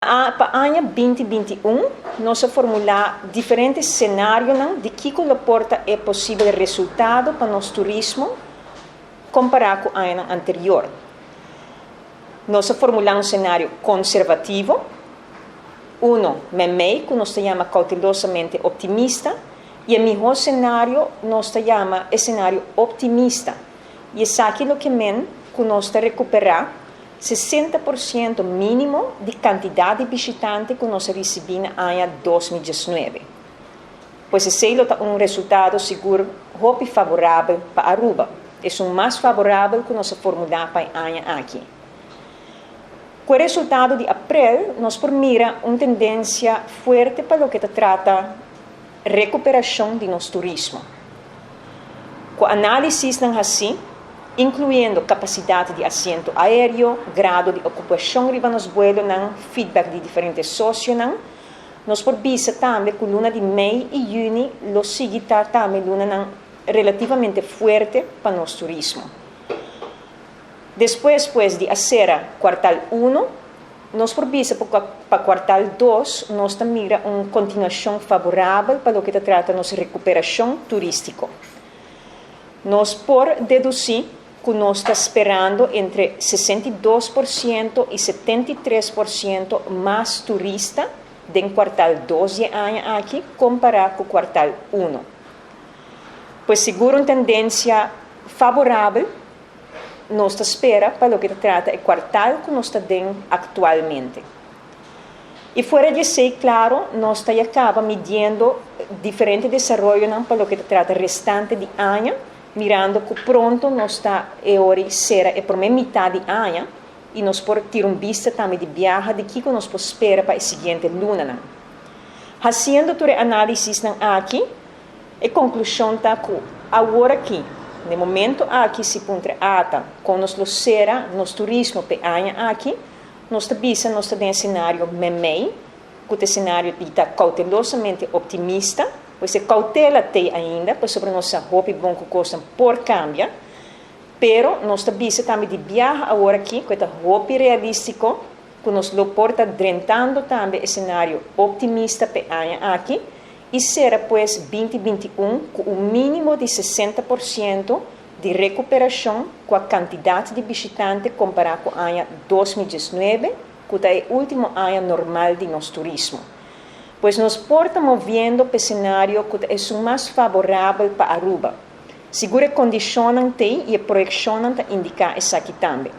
Para o ano 2021, nós formulamos diferentes cenários de que comporta é possível resultado para nosso turismo comparado com o ano anterior. Nós formulamos um cenário conservativo, que nós chamamos cautelosamente optimista, e o melhor cenário nós chamamos cenário optimista. E é aquilo que nós recuperar 60% mínimo de quantidade de visitantes que nós recebemos no ano 2019. Pois esse é um resultado seguro muito favorável para Aruba. É o mais favorável que nós formulamos para o ano aqui. Com o resultado de abril, nós mira uma tendência forte para o que trata recuperação de nosso turismo. Com análise assim, incluindo capacidade de assento aéreo, grado de ocupação de nos vuelos, feedback de diferentes sócios, nós podemos também que luna de maio e junho, lo seguirá também luna relativamente forte para nosso turismo. Depois de fazer quartal 1, nós podemos para quartal 2, nós mira uma continuação favorável para o que trata nossa recuperação turística. Nós por deduzir que nós estamos esperando entre 62% e 73% mais turistas em quartal 2 de ano aqui, comparado com o quartal 1. Pois seguro uma tendência favorável, nós espera para o que trata o quartal que nós estamos atualmente. E fora de ser, claro, nós acaba medindo diferentes desenvolvimentos para o que trata restante de ano, mirando que pronto nós está será a primeira metade de ano e nós podemos ter uma vista também de viagem de que nós podemos esperar para a seguinte luna. Fazendo toda a análise aqui, a conclusão está que agora aqui, no momento aqui se encontra ata, com nosso será, nosso turismo para ano aqui, nós temos um cenário memei, que é um cenário está cautelosamente optimista, pois a cautela tem ainda, pois sobre nossa roupa e bom que custa por cambiar, pero nós temos também de viajar agora aqui, com esta roupa realística, que nos lo porta drentando também o cenário optimista para ano aqui, e será pois 2021 com um mínimo de 60% de recuperação com a quantidade de visitantes comparado com o ano 2019, que é o último ano normal de nosso turismo. Pois nos porta movendo para o cenário que é o mais favorável para Aruba. Segura condicionam tem e projecionam indicar isso aqui também.